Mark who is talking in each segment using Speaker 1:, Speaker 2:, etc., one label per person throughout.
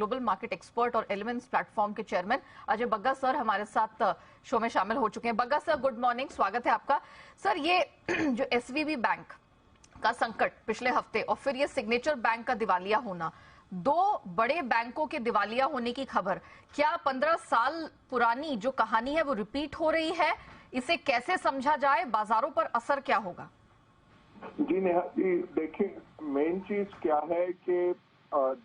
Speaker 1: Global market expert और elements platform के chairman Ajay Bagga sir हमारे साथ शो में शामिल हो चुके हैं। बग्गा सर, गुड मॉर्निंग, स्वागत है आपका। सर, ये जो एसवीबी बैंक का संकट पिछले हफ्ते और फिर ये सिग्नेचर बैंक का दिवालिया होना, दो बड़े बैंकों के दिवालिया होने की खबर, क्या 15 साल पुरानी जो कहानी है वो रिपीट हो रही है? इसे कैसे समझा जाए? बाजारों पर असर क्या होगा?
Speaker 2: जी नेहा जी, देखिए मेन चीज क्या है कि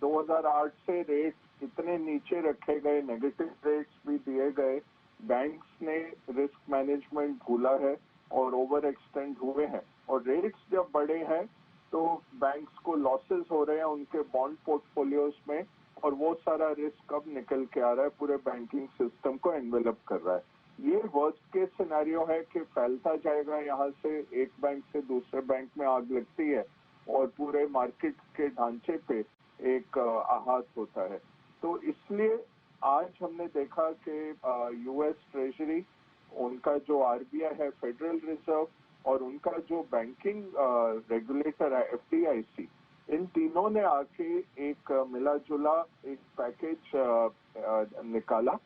Speaker 2: 2008 से रेट इतने नीचे रखे गए, नेगेटिव रेट्स भी दिए गए, बैंक्स ने रिस्क मैनेजमेंट भूला है और ओवर एक्सटेंड हुए हैं। और रेट्स जब बढ़े हैं तो बैंक्स को लॉसेस हो रहे हैं उनके बॉन्ड पोर्टफोलियोज में, और वो सारा रिस्क अब निकल के आ रहा है, पूरे बैंकिंग सिस्टम को एनवेलप कर रहा है। ये वर्स्ट केस सिनेरियो है कि फैलता जाएगा, यहाँ से एक बैंक से दूसरे बैंक में आग लगती है और पूरे मार्केट के ढांचे पे एक आघात होता है। तो इसलिए आज हमने देखा कि यूएस ट्रेजरी, उनका जो आरबीआई है, फेडरल रिजर्व, और उनका जो बैंकिंग रेगुलेटर है एफडीआईसी, इन तीनों ने आके एक मिला जुला एक पैकेज निकाला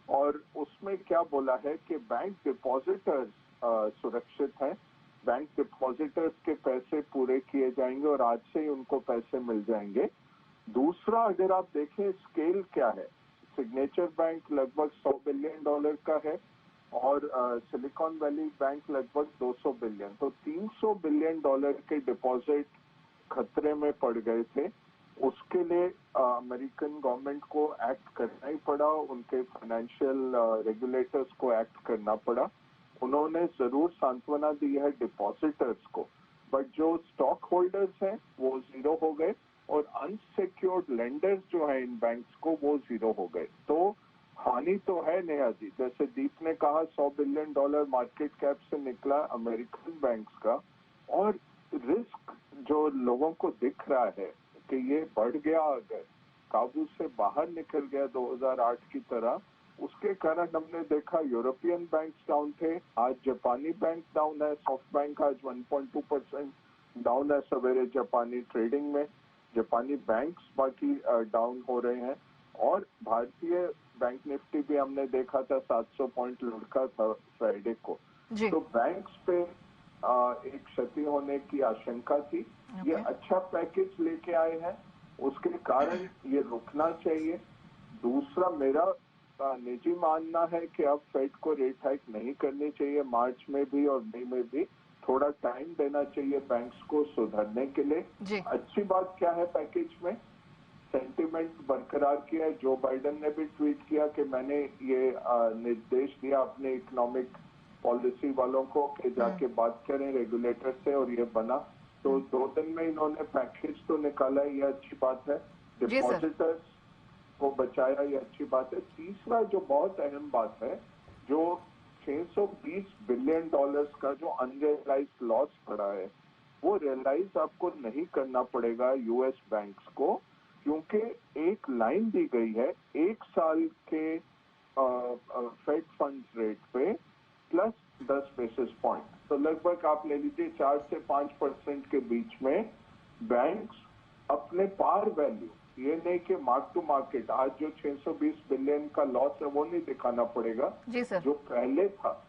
Speaker 2: और उसमें क्या बोला है कि बैंक डिपॉजिटर्स सुरक्षित हैं, बैंक डिपॉजिटर्स के पैसे पूरे किए जाएंगे और आज से ही उनको पैसे मिल जाएंगे। दूसरा, अगर आप देखें स्केल क्या है, सिग्नेचर बैंक लगभग $100 बिलियन का है और सिलिकॉन वैली बैंक लगभग 200 बिलियन, तो $300 बिलियन के डिपॉजिट खतरे में पड़ गए थे। उसके लिए अमेरिकन गवर्नमेंट को एक्ट करना ही पड़ा, उनके फाइनेंशियल रेगुलेटर्स को एक्ट करना पड़ा। उन्होंने जरूर सांत्वना दी है डिपॉजिटर्स को, बट जो स्टॉक होल्डर्स हैं वो जीरो हो गए और अनसिक्योर्ड लेंडर्स जो हैं इन बैंक्स को वो जीरो हो गए। तो हानि तो है नेहा जी, जैसे दीप ने कहा $100 बिलियन मार्केट कैप से निकला अमेरिकन बैंक्स का, और रिस्क जो लोगों को दिख रहा है कि ये बढ़ गया, अगर काबू से बाहर निकल गया 2008 की तरह, उसके कारण हमने देखा यूरोपियन बैंक्स डाउन थे, आज जापानी बैंक डाउन है, सॉफ्ट बैंक आज 1.2% डाउन है सवेरे जापानी ट्रेडिंग में, जापानी बैंक्स बाकी डाउन हो रहे हैं, और भारतीय बैंक निफ्टी भी हमने देखा था 700 पॉइंट लुढ़का था फ्राइडे को। तो बैंक्स पे एक क्षति होने की आशंका थी। ये अच्छा पैकेज लेके आए हैं, उसके कारण ये रुकना चाहिए। दूसरा, मेरा निजी मानना है कि अब फेड को रेट हाइक नहीं करनी चाहिए, मार्च में भी और मई में भी थोड़ा टाइम देना चाहिए बैंक्स को सुधरने के लिए। अच्छी बात क्या है पैकेज में, सेंटिमेंट बरकरार किया है। जो बाइडेन ने भी ट्वीट किया कि मैंने ये निर्देश दिया अपने इकोनॉमिक पॉलिसी वालों को कि जाके बात करें रेगुलेटर से, और ये बना। तो 2 दिन में इन्होंने पैकेज तो निकाला, ये अच्छी बात है। डिपॉजिटर्स को बचाया, ये अच्छी बात है। तीसरा जो बहुत अहम बात है, जो $620 बिलियन का जो अनरियलाइज्ड लॉस पड़ा है, वो रियलाइज आपको नहीं करना पड़ेगा यूएस बैंक्स को, क्योंकि एक लाइन दी गई है 1 साल के फेड फंड्स रेट पे प्लस 10 बेसिस पॉइंट, तो लगभग आप ले लीजिए 4 से 5% के बीच में बैंक्स अपने पार वैल्यू, ये नहीं कि मार्क टू मार्केट, आज जो 620 बिलियन का लॉस है वो नहीं दिखाना पड़ेगा, जो पहले था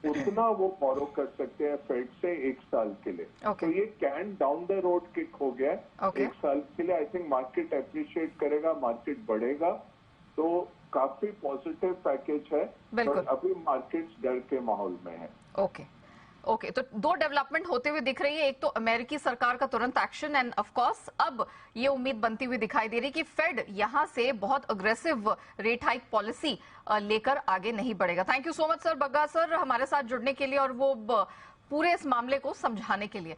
Speaker 2: उतना वो बोरो कर सकते हैं फेड से 1 साल के लिए। तो ये can down the road kick हो गया 1 साल के लिए। आई थिंक मार्केट एप्रिशिएट करेगा, मार्केट बढ़ेगा, तो काफी पॉजिटिव पैकेज है, पर अभी मार्केट्स डर के माहौल में है।
Speaker 1: ओके, तो 2 डेवलपमेंट होते हुए दिख रही है। एक तो अमेरिकी सरकार का तुरंत एक्शन, एंड ऑफ कोर्स अब ये उम्मीद बनती हुई दिखाई दे रही कि फेड यहां से बहुत अग्रेसिव रेट हाइक पॉलिसी लेकर आगे नहीं बढ़ेगा। Thank you so much sir, Bagga sir, हमारे साथ जुड़ने के लिए और वो पूरे इस मामले को समझाने के लिए।